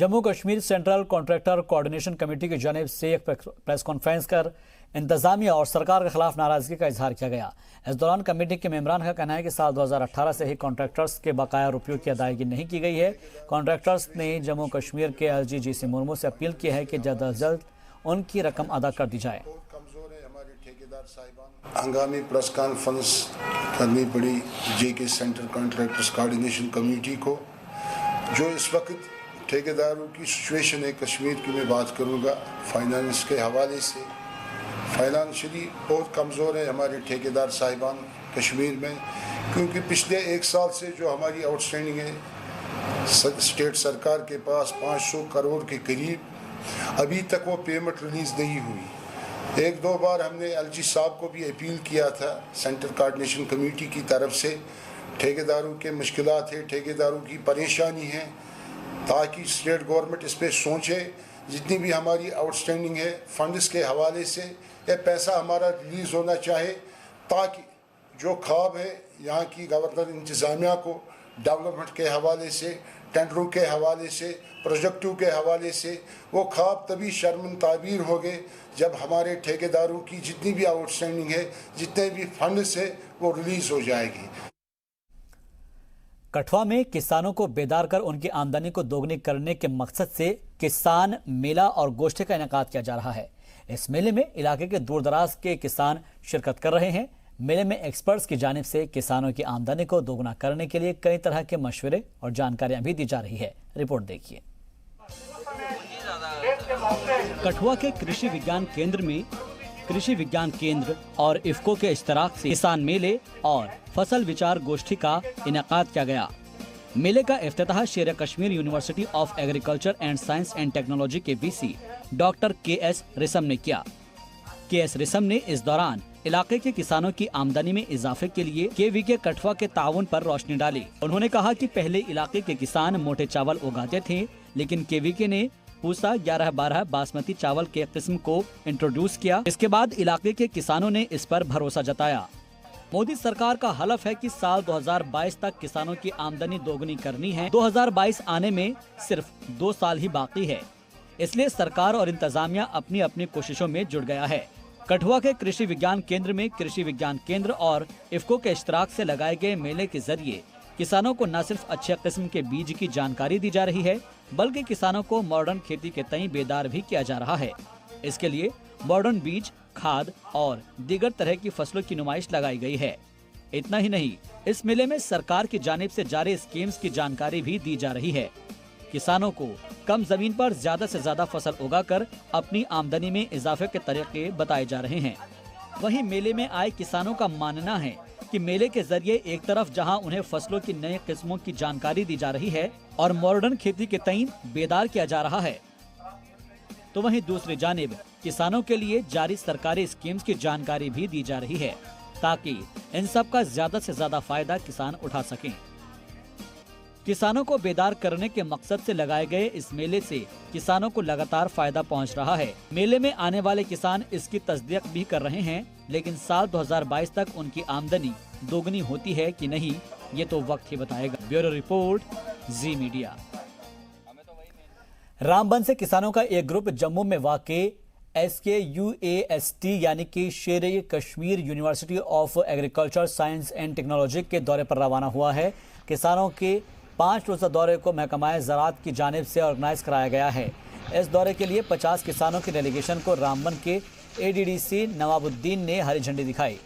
Jammu Kashmir central contractor coordination committee की जानिब से एक प्रेस कॉन्फ्रेंस कर इंतजामिया और सरकार के खिलाफ नाराजगी का इजहार किया गया। इस दौरान कमेटी के मेंबरान का कहना है कि साल 2018 से ही कॉन्ट्रैक्टर्स के बकाया रुपयों की अदायगी नहीं की गई है। कॉन्ट्रैक्टर्स ने जम्मू कश्मीर के LG GC मुर्मू से अपील की है कि जल्द अज जल्द उनकी रकम अदा कर दी जाए। हंगामी प्रेस कॉन्फ्रेंस करनी पड़ी JK central contractors coordination committee को, जो इस वक्त ठेकेदारों की सिचुएशन है कश्मीर की मैं बात करूंगा। फाइनेंस के हवाले से फाइनेंशियली बहुत कमज़ोर है हमारे ठेकेदार साहिबान कश्मीर में, क्योंकि पिछले एक साल से जो हमारी आउटस्टैंडिंग है स्टेट सरकार के पास 500 करोड़ के करीब, अभी तक वो पेमेंट रिलीज़ नहीं हुई। एक दो बार हमने LG साहब को भी अपील किया था सेंट्रल कोऑर्डिनेशन कमेटी की तरफ से, ठेकेदारों के मुश्किलात है, ठेकेदारों की परेशानी है, ताकि स्टेट गवर्नमेंट इस पर सोचे। जितनी भी हमारी आउटस्टैंडिंग है फंड्स के हवाले से यह पैसा हमारा रिलीज़ होना चाहिए, ताकि जो ख्वाब है यहाँ की गवर्नर इंतज़ामिया को डेवलपमेंट के हवाले से, टेंडरों के हवाले से, प्रोजेक्टों के हवाले से, वो ख्वाब तभी शर्मन ताबीर हो गए जब हमारे ठेकेदारों की जितनी भी आउटस्टैंडिंग है, जितने भी फंड्स है, वो रिलीज़ हो जाएगी। कठुआ में किसानों को बेदार कर उनकी आमदनी को दोगुनी करने के मकसद से किसान मेला और गोष्ठी का इनेकाद किया जा रहा है। इस मेले में इलाके के दूर दराज के किसान शिरकत कर रहे हैं। मेले में एक्सपर्ट्स की जानिब से किसानों की आमदनी को दोगुना करने के लिए कई तरह के मशवरे और जानकारियां भी दी जा रही है। रिपोर्ट देखिए। कठुआ के कृषि विज्ञान केंद्र में कृषि विज्ञान केंद्र और इफ्को के इश्तराक से किसान मेले और फसल विचार गोष्ठी का इनेकाद किया गया। मेले का इफ्तिताह शेर Kashmir university of agriculture and science and technology के VC डॉक्टर KS रिसम ने किया। KS रिसम ने इस दौरान इलाके के किसानों की आमदनी में इजाफे के लिए KVK कठुआ के ताउन पर रोशनी डाली। उन्होंने कहा कि पहले इलाके के किसान मोटे चावल उगाते थे, लेकिन KVK ने पूसा 11-12 बासमती चावल के किस्म को इंट्रोड्यूस किया। इसके बाद इलाके के किसानों ने इस पर भरोसा जताया। मोदी सरकार का हलफ है कि साल 2022 तक किसानों की आमदनी दोगुनी करनी है। 2022 आने में सिर्फ 2 साल ही बाकी है, इसलिए सरकार और इंतजामिया अपनी अपनी कोशिशों में जुट गया है। कठुआ के कृषि विज्ञान केंद्र में कृषि विज्ञान केंद्र और इफ्को के इश्तराक से लगाए गए मेले के जरिए किसानों को न सिर्फ अच्छे किस्म के बीज की जानकारी दी जा रही है, बल्कि किसानों को मॉडर्न खेती के तई बेदार भी किया जा रहा है। इसके लिए मॉडर्न बीज, खाद और दीगर तरह की फसलों की नुमाइश लगाई गई है। इतना ही नहीं, इस मेले में सरकार की जानिब से जारी स्कीम्स की जानकारी भी दी जा रही है। किसानों को कम जमीन पर ज्यादा से ज्यादा फसल उगाकर अपनी आमदनी में इजाफे के तरीके बताए जा रहे हैं। वहीं मेले में आए किसानों का मानना है कि मेले के जरिए एक तरफ जहां उन्हें फसलों की नई किस्मों की जानकारी दी जा रही है और मॉडर्न खेती के तई बेदार किया जा रहा है, तो वहीं दूसरी जानिब किसानों के लिए जारी सरकारी स्कीम्स की जानकारी भी दी जा रही है, ताकि इन सब का ज्यादा से ज्यादा फायदा किसान उठा सकें। किसानों को बेदार करने के मकसद से लगाए गए इस मेले से किसानों को लगातार फायदा पहुंच रहा है। मेले में आने वाले किसान इसकी तस्दीक भी कर रहे हैं, लेकिन साल 2022 तक उनकी आमदनी दोगुनी होती है कि नहीं, ये तो वक्त ही बताएगा। ब्यूरो रिपोर्ट, जी मीडिया। रामबन से किसानों का एक ग्रुप जम्मू में वाक़े SKUAST यानी कि शेर Kashmir university of agriculture science and technology के दौरे पर रवाना हुआ है। किसानों के 5 रोज़ा दौरे को महकमा ज़राअत की जानिब से ऑर्गेनाइज कराया गया है। इस दौरे के लिए 50 किसानों की डेलीगेशन को रामबन के ADDC नवाबुद्दीन ने हरी झंडी दिखाई।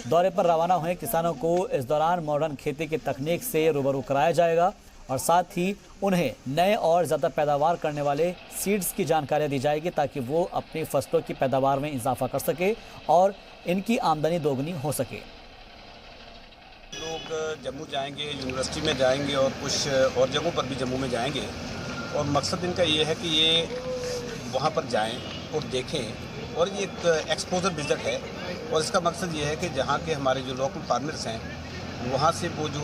दौरे पर रवाना हुए किसानों को इस दौरान मॉडर्न खेती की तकनीक से रूबरू कराया जाएगा और साथ ही उन्हें नए और ज़्यादा पैदावार करने वाले सीड्स की जानकारी दी जाएगी, ताकि वो अपनी फसलों की पैदावार में इजाफा कर सके और इनकी आमदनी दोगुनी हो सके। लोग जम्मू जाएंगे, यूनिवर्सिटी में जाएंगे और कुछ और जगहों पर भी जम्मू में जाएंगे, और मकसद इनका ये है कि ये वहाँ पर जाएं और देखें, और ये एक एक्सपोजर विजिट है। और इसका मकसद ये है कि जहाँ के हमारे जो लोकल फार्मर्स हैं वहाँ से वो जो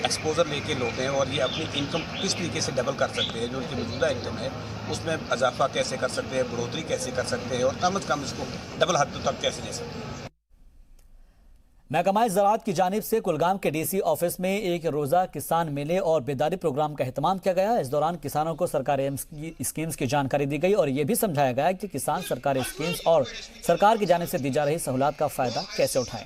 एक्सपोजर लेके लोग हैं और ये अपनी इनकम किस तरीके से डबल कर सकते हैं, जो उनकी मौजूदा इनकम है उसमें इजाफा कैसे कर सकते हैं, बढ़ोतरी कैसे कर सकते हैं और कम से कम इसको डबल हद तक कैसे ले सकते हैं। महकमा ज़राअत की जानिब से कुलगाम के डीसी ऑफिस में एक रोज़ा किसान मेले और बेदारी प्रोग्राम का एहतमाम किया गया। इस दौरान किसानों को सरकारी स्कीम्स की जानकारी दी गई और ये भी समझाया गया कि किसान सरकारी स्कीम्स और सरकार की जानिब से दी जा रही सहूलत का फ़ायदा कैसे उठाएं।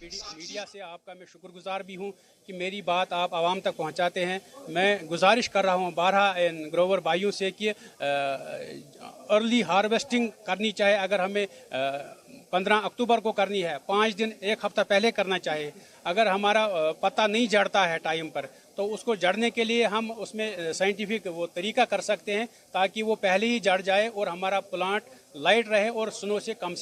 मीडिया से आपका मैं शुक्रगुजार भी हूं कि मेरी बात आप आवाम तक पहुंचाते हैं। मैं गुजारिश कर रहा हूं 12 ग्रोवर भाइयों से कि अर्ली हार्वेस्टिंग करनी चाहिए। अगर हमें 15 अक्टूबर को करनी है, 5 दिन 1 हफ्ता पहले करना चाहिए। अगर हमारा पत्ता नहीं जड़ता है टाइम पर, तो उसको जड़ने के लिए हम उसमें साइंटिफिक वो तरीका कर सकते हैं ताकि वो पहले ही जड़ जाए और हमारा प्लांट लाइट रहे और स्नो से कम।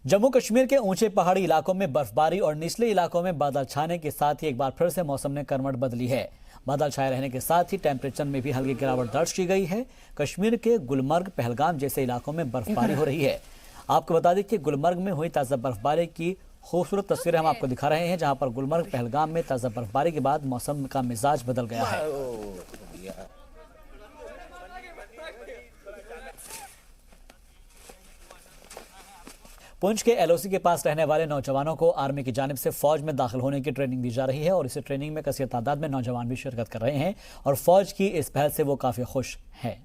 जम्मू कश्मीर के ऊंचे पहाड़ी इलाकों में बर्फबारी और निचले इलाकों में बादल छाने के साथ ही एक बार फिर से मौसम ने करवट बदली है। बादल छाए रहने के साथ ही टेम्परेचर में भी हल्की गिरावट दर्ज की गई है। कश्मीर के गुलमर्ग, पहलगाम जैसे इलाकों में बर्फबारी हो रही है। आपको बता दें कि गुलमर्ग में हुई ताज़ा बर्फबारी की खूबसूरत तस्वीरें हम आपको दिखा रहे हैं, जहां पर गुलमर्ग, पहलगाम में ताज़ा बर्फबारी के बाद मौसम का मिजाज बदल गया है। पुंछ के एलओसी के पास रहने वाले नौजवानों को आर्मी की जानिब से फौज में दाखिल होने की ट्रेनिंग दी जा रही है और इस ट्रेनिंग में कसीर तादाद में नौजवान भी शिरकत कर रहे हैं और फौज की इस पहल से वो काफी खुश हैं।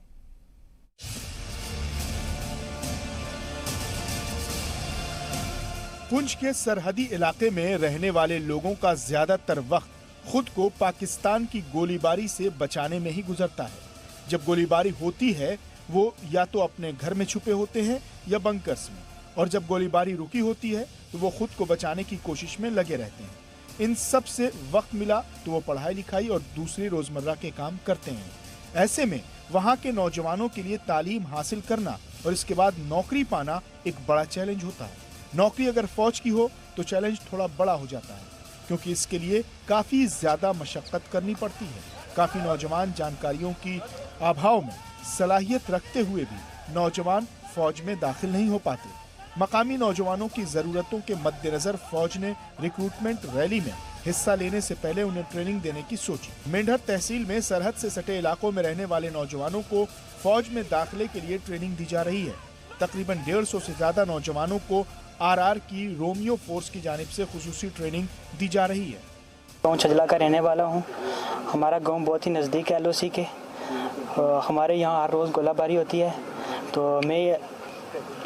पुंछ के सरहदी इलाके में रहने वाले लोगों का ज्यादातर वक्त खुद को पाकिस्तान की गोलीबारी से बचाने में ही गुजरता है। जब गोलीबारी होती है वो या तो अपने घर में छुपे होते हैं या बंकर्स में, और जब गोलीबारी रुकी होती है तो वो खुद को बचाने की कोशिश में लगे रहते हैं। इन सब से वक्त मिला तो वो पढ़ाई लिखाई और दूसरी रोजमर्रा के काम करते हैं। ऐसे में वहाँ के नौजवानों के लिए तालीम हासिल करना और इसके बाद नौकरी पाना एक बड़ा चैलेंज होता है। नौकरी अगर फौज की हो तो चैलेंज थोड़ा बड़ा हो जाता है, क्योंकि इसके लिए काफी ज्यादा मशक्कत करनी पड़ती है। काफी नौजवान जानकारियों की अभाव में सलाहियत रखते हुए भी नौजवान फौज में दाखिल नहीं हो पाते। मकामी नौजवानों की जरूरतों के मद्देनजर फौज ने रिक्रूटमेंट रैली में हिस्सा लेने से पहले उन्हें ट्रेनिंग देने की सोची। मेंढर तहसील में सरहद से सटे इलाकों में रहने वाले नौजवानों को फौज में दाखिले के लिए ट्रेनिंग दी जा रही है। तकरीबन 150 से ज्यादा नौजवानों को आरआर की रोमियो फोर्स की जानिब से खुसूसी ट्रेनिंग दी जा रही है। गाँव छजला का रहने वाला हूँ। हमारा गाँव बहुत ही नज़दीक है एलओसी के। हमारे यहाँ हर रोज़ गोलाबारी होती है, तो मैं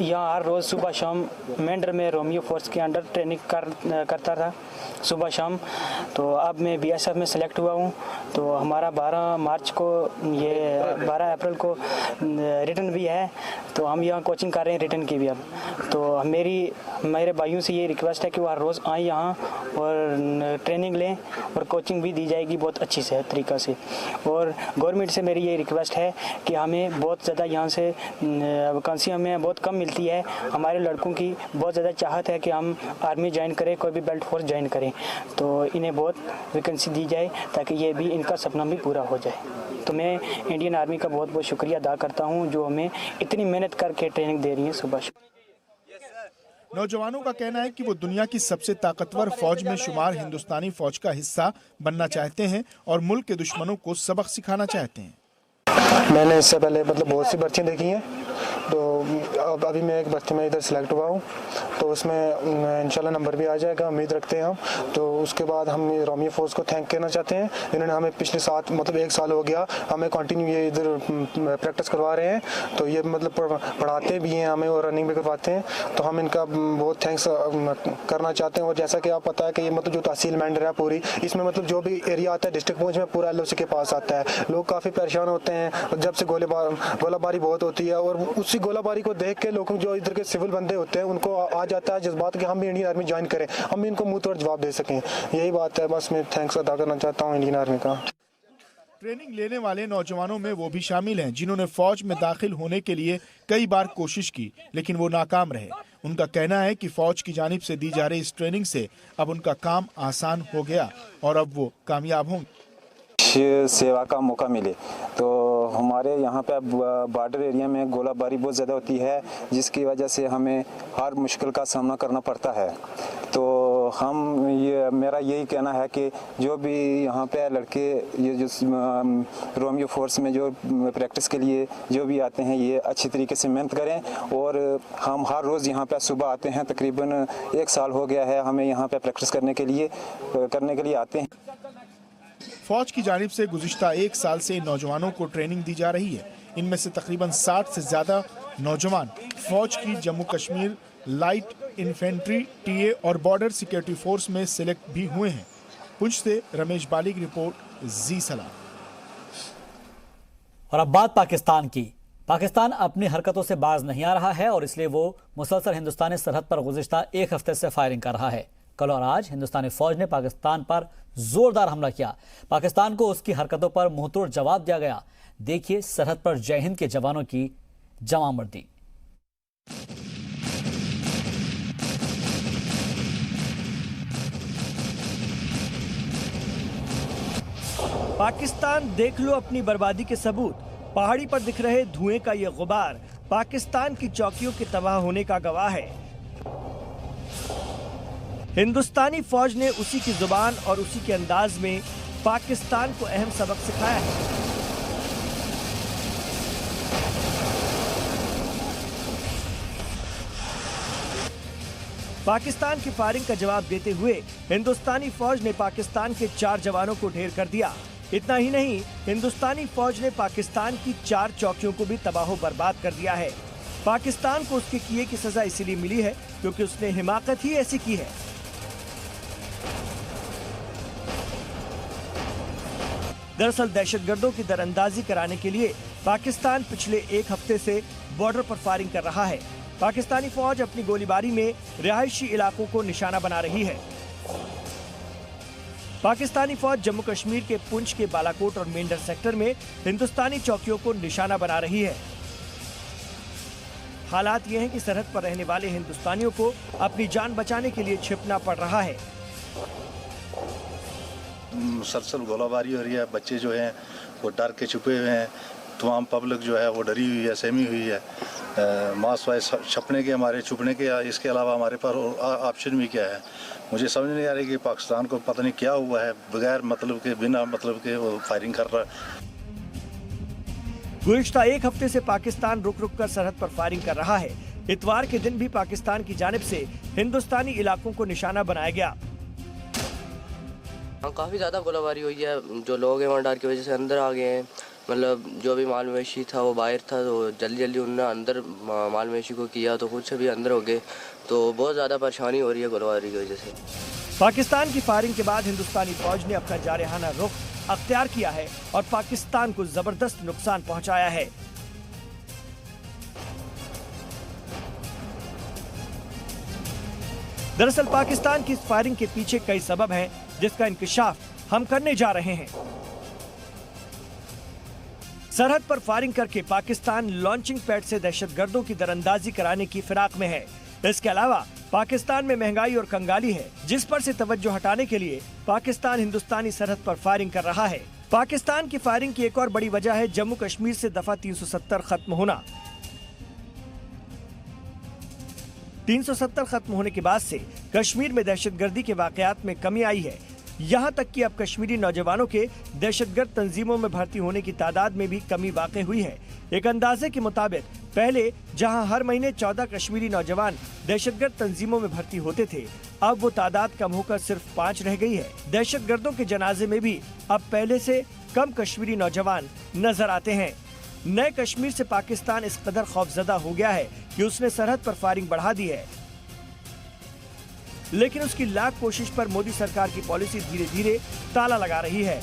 यहाँ हर रोज़ सुबह शाम मेंढर में रोमियो फोर्स के अंडर ट्रेनिंग करता था सुबह शाम। तो अब मैं बीएसएफ में सेलेक्ट हुआ हूँ। तो हमारा 12 मार्च को, ये 12 अप्रैल को रिटर्न भी है, तो हम यहाँ कोचिंग कर रहे हैं रिटर्न की भी। अब तो मेरे भाइयों से ये रिक्वेस्ट है कि वो हर रोज़ आए यहाँ और ट्रेनिंग लें और कोचिंग भी दी जाएगी बहुत अच्छी से तरीक़ा से। और गवर्नमेंट से मेरी ये रिक्वेस्ट है कि हमें बहुत ज़्यादा यहाँ से वैकेंसी हमें बहुत कम मिलती है। हमारे लड़कों की बहुत ज़्यादा चाहत है कि हम आर्मी ज्वाइन करें, कोई भी बेल्ट फोर्स ज्वाइन करें, तो इन्हें बहुत वैकेंसी दी जाए ताकि ये भी इनका सपना भी पूरा हो जाए। तो मैं इंडियन आर्मी का बहुत बहुत शुक्रिया अदा करता हूँ जो हमें इतनी मेहनत करके ट्रेनिंग दे रही है सुबह। नौजवानों का कहना है कि वो दुनिया की सबसे ताकतवर फौज में शुमार हिंदुस्तानी फौज का हिस्सा बनना चाहते हैं और मुल्क के दुश्मनों को सबक सिखाना चाहते हैं। मैंने इससे पहले बहुत सी भर्तियाँ देखी हैं, तो अभी मैं एक भर्ती में इधर सेलेक्ट हुआ हूँ, तो उसमें इंशाल्लाह नंबर भी आ जाएगा, उम्मीद रखते हैं हम। तो उसके बाद हम रोमियो फोर्स को थैंक करना चाहते हैं। इन्होंने हमें पिछले 1 साल हो गया, हमें कंटिन्यू ये इधर प्रैक्टिस करवा रहे हैं। तो ये पढ़ाते भी हैं हमें और रनिंग भी करवाते हैं, तो हम इनका बहुत थैंक्स करना चाहते हैं। और जैसा कि आप पता है कि ये जो तहसील मेंढर है पूरी, इसमें जो भी एरिया आता है डिस्ट्रिक्ट पुंछ में पूरा एलओसी के पास आता है। लोग काफ़ी परेशान होते हैं जब से गोलाबारी बहुत होती है, और उसी गोलाबारी को देख के लोगों जो इधर के सिविल बंदे होते हैं उनको आ जाता है जज्बात कि हम भी इंडियन आर्मी ज्वाइन करें, हम भी इनको मुंह तोड़ जवाब दे सकें। यही बात है, बस मैं थैंक्स अदा करना चाहता हूँ इंडियन आर्मी का। ट्रेनिंग लेने वाले नौजवानों में वो भी शामिल हैं जिन्होंने फौज में दाखिल होने के लिए कई बार कोशिश की, लेकिन वो नाकाम रहे। उनका कहना है कि फौज की जानिब से दी जा रही इस ट्रेनिंग से अब उनका काम आसान हो गया और अब वो कामयाब होंगे। सेवा का मौका मिले तो हमारे यहाँ पे बॉर्डर एरिया में गोलाबारी बहुत ज़्यादा होती है, जिसकी वजह से हमें हर मुश्किल का सामना करना पड़ता है। तो मेरा यही कहना है कि जो भी यहाँ पे लड़के ये जो रोमियो फोर्स में जो प्रैक्टिस के लिए जो भी आते हैं, ये अच्छी तरीके से मेहनत करें। और हम हर रोज़ यहाँ पे सुबह आते हैं, तकरीबन 1 साल हो गया है हमें यहाँ पे प्रैक्टिस करने के लिए आते हैं। फौज की जानिब से गुज़िश्ता 1 साल से नौजवानों को ट्रेनिंग दी जा रही है। इनमें से तकरीबन 60 से ज़्यादा नौजवान फौज की Jammu Kashmir light infantry, TA और बॉर्डर सिक्योरिटी फोर्स में सिलेक्ट भी हुए हैं। पुंछ से रमेश बाली की रिपोर्ट, जी सलाम। और अब बात पाकिस्तान की। पाकिस्तान अपनी हरकतों से बाज नहीं आ रहा है और इसलिए वो मुसलसल हिंदुस्तानी सरहद पर गुज़िश्ता 1 हफ्ते से फायरिंग कर रहा है। कल और आज हिंदुस्तानी फौज ने पाकिस्तान पर जोरदार हमला किया। पाकिस्तान को उसकी हरकतों पर मुंहतोड़ जवाब दिया गया। देखिए सरहद पर जय हिंद के जवानों की जमामर्दी। पाकिस्तान देख लो अपनी बर्बादी के सबूत। पहाड़ी पर दिख रहे धुएं का ये गुबार पाकिस्तान की चौकियों के तबाह होने का गवाह है। हिंदुस्तानी फौज ने उसी की जुबान और उसी के अंदाज में पाकिस्तान को अहम सबक सिखाया है। पाकिस्तान की फायरिंग का जवाब देते हुए हिंदुस्तानी फौज ने पाकिस्तान के 4 जवानों को ढेर कर दिया। इतना ही नहीं, हिंदुस्तानी फौज ने पाकिस्तान की 4 चौकियों को भी तबाह बर्बाद कर दिया है। पाकिस्तान को उसके किए की सजा इसीलिए मिली है क्योंकि उसने हिमाकत ही ऐसी की है। दरअसल दहशतगर्दों की दरअंदाजी कराने के लिए पाकिस्तान पिछले 1 हफ्ते से बॉर्डर पर फायरिंग कर रहा है। पाकिस्तानी फौज अपनी गोलीबारी में रिहायशी इलाकों को निशाना बना रही है। पाकिस्तानी फौज जम्मू कश्मीर के पुंछ के बालाकोट और मेंढर सेक्टर में हिंदुस्तानी चौकियों को निशाना बना रही है। हालात ये हैं कि सरहद पर रहने वाले हिंदुस्तानियों को अपनी जान बचाने के लिए छिपना पड़ रहा है। मुसलसल गोलाबारी हो रही है, बच्चे जो हैं वो डर के छुपे हुए हैं, तमाम पब्लिक जो है वो डरी हुई है, सहमी हुई है। मास्क वाइज छपने के, हमारे छुपने के, इसके अलावा हमारे पास ऑप्शन भी क्या है, मुझे समझ नहीं आ रही कि पाकिस्तान को पता नहीं क्या हुआ है, बगैर मतलब के, बिना मतलब के वो फायरिंग कर रहा है। गुज़िश्ता 1 हफ्ते से पाकिस्तान रुक रुक कर सरहद पर फायरिंग कर रहा है। इतवार के दिन भी पाकिस्तान की जानिब से हिंदुस्तानी इलाकों को निशाना बनाया गया। काफ़ी ज़्यादा गोलाबारी हुई है। जो लोग हैं वहाँ डर की वजह से अंदर आ गए हैं। मतलब जो भी माल मवेशी था वो बाहर था, तो जल्दी उन्होंने अंदर माल मवेशी को किया, तो खुद से भी अंदर हो गए। तो बहुत ज़्यादा परेशानी हो रही है गोलाबारी की वजह से। पाकिस्तान की फायरिंग के बाद हिंदुस्तानी फौज ने अपना जारहाना रुख अख्तियार किया है और पाकिस्तान को जबरदस्त नुकसान पहुंचाया है। दरअसल पाकिस्तान की इस फायरिंग के पीछे कई सबब हैं, जिसका इंकिशाफ हम करने जा रहे हैं। सरहद पर फायरिंग करके पाकिस्तान लॉन्चिंग पैड से दहशतगर्दों की दरअंदाजी कराने की फिराक में है। इसके अलावा पाकिस्तान में महंगाई और कंगाली है, जिस पर से तवज्जो हटाने के लिए पाकिस्तान हिंदुस्तानी सरहद पर फायरिंग कर रहा है। पाकिस्तान की फायरिंग की एक और बड़ी वजह है जम्मू कश्मीर से दफा 370 खत्म होना। 370 खत्म होने के बाद से कश्मीर में दहशतगर्दी के वाकयात में कमी आई है। यहाँ तक कि अब कश्मीरी नौजवानों के दहशतगर्द तंजीमों में भर्ती होने की तादाद में भी कमी वाक़ई हुई है। एक अंदाजे के मुताबिक पहले जहाँ हर महीने 14 कश्मीरी नौजवान दहशतगर्द तंजीमों में भर्ती होते थे, अब वो तादाद कम होकर सिर्फ 5 रह गई है। दहशतगर्दों के जनाजे में भी अब पहले से कम कश्मीरी नौजवान नजर आते हैं। नए कश्मीर से पाकिस्तान इस कदर खौफजदा हो गया है कि उसने सरहद पर फायरिंग बढ़ा दी है, लेकिन उसकी लाख कोशिश पर मोदी सरकार की पॉलिसी धीरे धीरे ताला लगा रही है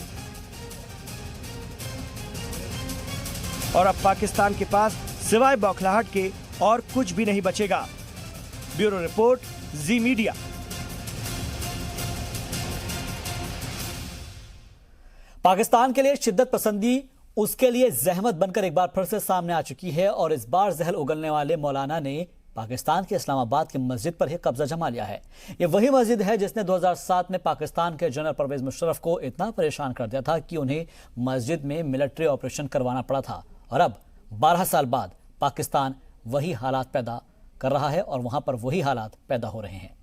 और अब पाकिस्तान के पास सिवाय बौखलाहट के और कुछ भी नहीं बचेगा। ब्यूरो रिपोर्ट, जी मीडिया। पाकिस्तान के लिए शिद्दत पसंदी उसके लिए जहमत बनकर एक बार फिर से सामने आ चुकी है और इस बार जहर उगलने वाले मौलाना ने पाकिस्तान के इस्लामाबाद की मस्जिद पर ही कब्जा जमा लिया है। ये वही मस्जिद है जिसने 2007 में पाकिस्तान के जनरल परवेज मुशर्रफ को इतना परेशान कर दिया था कि उन्हें मस्जिद में मिलिट्री ऑपरेशन करवाना पड़ा था। और अब 12 साल बाद पाकिस्तान वही हालात पैदा कर रहा है और वहां पर वही हालात पैदा हो रहे हैं।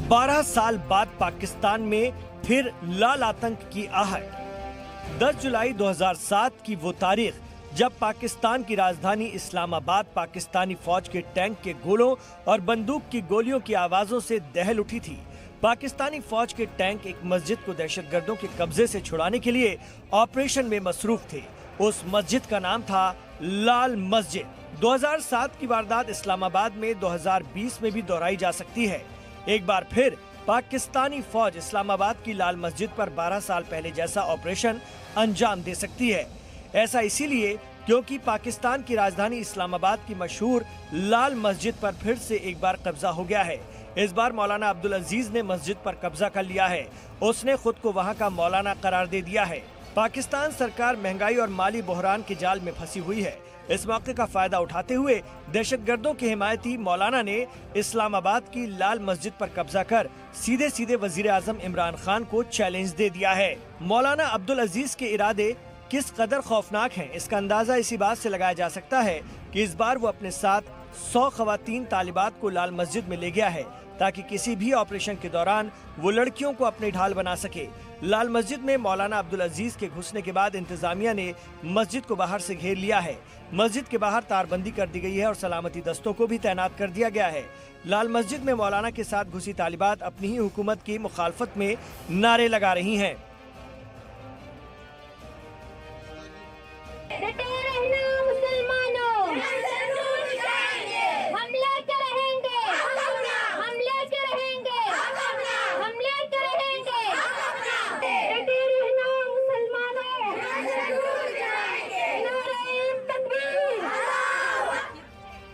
12 साल बाद पाकिस्तान में फिर लाल आतंक की आहट। 10 जुलाई 2007 की वो तारीख जब पाकिस्तान की राजधानी इस्लामाबाद पाकिस्तानी फौज के टैंक के गोलों और बंदूक की गोलियों की आवाजों से दहल उठी थी। पाकिस्तानी फौज के टैंक एक मस्जिद को दहशतगर्दों के कब्जे से छुड़ाने के लिए ऑपरेशन में मसरूफ थे। उस मस्जिद का नाम था लाल मस्जिद। 2007 की वारदात इस्लामाबाद में 2020 में भी दोहराई जा सकती है। एक बार फिर पाकिस्तानी फौज इस्लामाबाद की लाल मस्जिद पर 12 साल पहले जैसा ऑपरेशन अंजाम दे सकती है। ऐसा इसीलिए क्योंकि पाकिस्तान की राजधानी इस्लामाबाद की मशहूर लाल मस्जिद पर फिर से एक बार कब्जा हो गया है। इस बार मौलाना अब्दुल अजीज ने मस्जिद पर कब्जा कर लिया है। उसने खुद को वहां का मौलाना करार दे दिया है। पाकिस्तान सरकार महंगाई और माली बहरान के जाल में फंसी हुई है। इस मौके का फायदा उठाते हुए दहशतगर्दों के हिमायती मौलाना ने इस्लामाबाद की लाल मस्जिद पर कब्जा कर सीधे सीधे वजीर आजम इमरान खान को चैलेंज दे दिया है। मौलाना अब्दुल अजीज के इरादे किस कदर खौफनाक हैं, इसका अंदाजा इसी बात से लगाया जा सकता है कि इस बार वो अपने साथ 100 खवातीन तालिबात को लाल मस्जिद में ले गया है ताकि किसी भी ऑपरेशन के दौरान वो लड़कियों को अपनी ढाल बना सके। लाल मस्जिद में मौलाना अब्दुल अजीज के घुसने के बाद इंतजामिया ने मस्जिद को बाहर से घेर लिया है। मस्जिद के बाहर तारबंदी कर दी गई है और सलामती दस्तों को भी तैनात कर दिया गया है। लाल मस्जिद में मौलाना के साथ घुसी तालिबात अपनी ही हुकूमत की मुखालफत में नारे लगा रही हैं।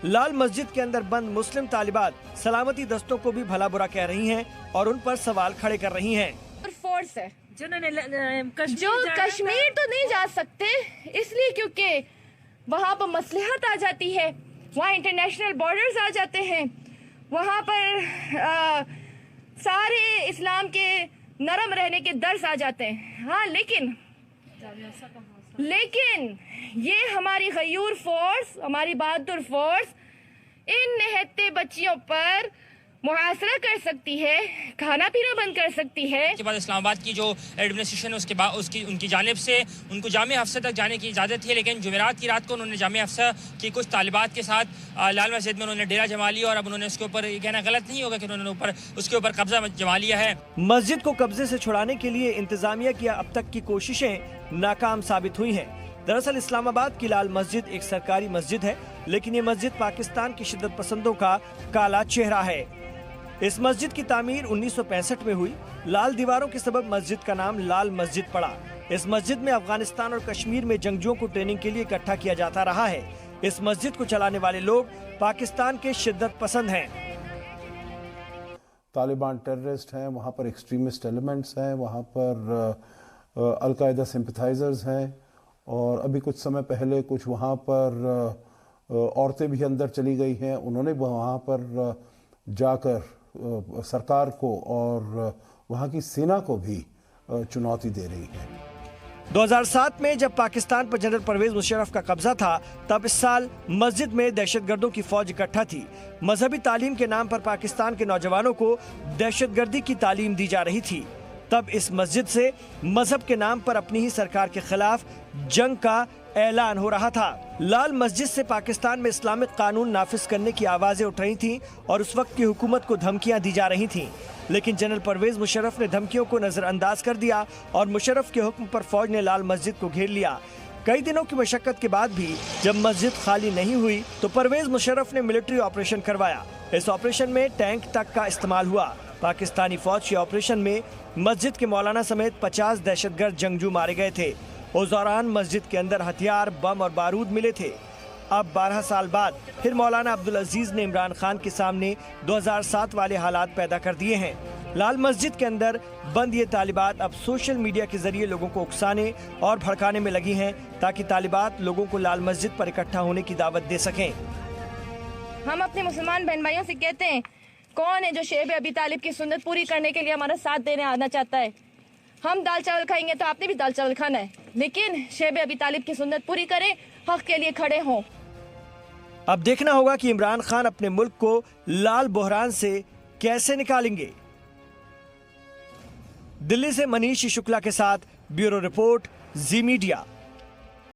लाल मस्जिद के अंदर बंद मुस्लिम तालिबात सलामती दस्तों को भी भला बुरा कह रही हैं और उन पर सवाल खड़े कर रही हैं। फोर्स है जो कश्मीर तो नहीं जा सकते इसलिए क्योंकि वहाँ पर मसलहत आ जाती है, वहाँ इंटरनेशनल बॉर्डर्स आ जाते हैं, वहाँ पर सारे इस्लाम के नरम रहने के दर्स आ जाते हैं। हाँ, लेकिन ये हमारी गयूर फोर्स, हमारी बहादुर फोर्स इन निहत्ते बच्चियों पर मुहासरा कर सकती है, खाना पीना बंद कर सकती है। उसके बाद इस्लामाबाद की जो एडमिनिस्ट्रेशन है उसके बाद उनकी जानिब से उनको जामे हफ्सा तक जाने की इजाज़त थी, लेकिन जुमेरात की रात को उन्होंने जामे हफ्सा की कुछ तालिबात के साथ लाल मस्जिद में उन्होंने डेरा जमा लिया और अब उन्होंने उसके ऊपर, ये कहना गलत नहीं होगा कि उन्होंने उसके ऊपर कब्जा जमा लिया है। मस्जिद को कब्जे से छुड़ाने के लिए इंतजामिया की अब तक की कोशिशें नाकाम साबित हुई हैं। दरअसल इस्लामाबाद की लाल मस्जिद एक सरकारी मस्जिद है, लेकिन ये मस्जिद पाकिस्तान की शिद्दत पसंदों का काला चेहरा है। इस मस्जिद की तामीर 1965 में हुई। लाल दीवारों के सबब मस्जिद का नाम लाल मस्जिद पड़ा। इस मस्जिद में अफगानिस्तान और कश्मीर में जंगजुओं को ट्रेनिंग के लिए इकट्ठा किया जाता रहा है। इस मस्जिद को चलाने वाले लोग पाकिस्तान के शिद्दत पसंद हैं। तालिबान टेररिस्ट हैं, वहाँ पर एक्सट्रीमिस्ट एलिमेंट्स हैं, वहाँ पर अलकायदा सिंपथाइजर्स हैं और अभी कुछ समय पहले कुछ वहाँ पर औरतें भी अंदर चली गई हैं। उन्होंने वहाँ पर जाकर सरकार को और वहाँ की सेना को भी चुनौती दे रही है। 2007 में जब पाकिस्तान पर जनरल परवेज मुशर्रफ का कब्जा था, तब इस साल मस्जिद में दहशतगर्दों की फौज इकट्ठा थी। मजहबी तालीम के नाम पर पाकिस्तान के नौजवानों को दहशतगर्दी की तालीम दी जा रही थी। तब इस मस्जिद से मजहब के नाम पर अपनी ही सरकार के खिलाफ जंग का ऐलान हो रहा था। लाल मस्जिद से पाकिस्तान में इस्लामिक कानून नाफिज करने की आवाजें उठ रही थीं और उस वक्त की हुकूमत को धमकियां दी जा रही थीं, लेकिन जनरल परवेज मुशर्रफ ने धमकियों को नजरअंदाज कर दिया और मुशर्रफ के हुक्म पर फौज ने लाल मस्जिद को घेर लिया। कई दिनों की मशक्कत के बाद भी जब मस्जिद खाली नहीं हुई तो परवेज मुशर्रफ ने मिलिट्री ऑपरेशन करवाया। इस ऑपरेशन में टैंक तक का इस्तेमाल हुआ। पाकिस्तानी फौज के ऑपरेशन में मस्जिद के मौलाना समेत 50 दहशतगर्द जंगजू मारे गए थे। उस दौरान मस्जिद के अंदर हथियार, बम और बारूद मिले थे। अब 12 साल बाद फिर मौलाना अब्दुल अजीज ने इमरान खान के सामने 2007 वाले हालात पैदा कर दिए हैं। लाल मस्जिद के अंदर बंद ये तालिबात अब सोशल मीडिया के जरिए लोगों को उकसाने और भड़काने में लगी हैं ताकि तालिबात लोगों को लाल मस्जिद पर इकट्ठा होने की दावत दे सकें। हम अपने मुसलमान बहन भाइयों से कहते हैं, कौन है जो शेब अबी तालिब की सुन्नत पूरी करने के लिए हमारा साथ देने आना चाहता है? हम दाल चावल खाएंगे तो आपने भी दाल चावल खाना है, लेकिन शेब अबी तालिब की सुन्नत पूरी करें, हक के लिए खड़े हों। अब देखना होगा कि इमरान खान अपने मुल्क को लाल बहरान से कैसे निकालेंगे। दिल्ली से मनीष शुक्ला के साथ ब्यूरो रिपोर्ट, जी मीडिया।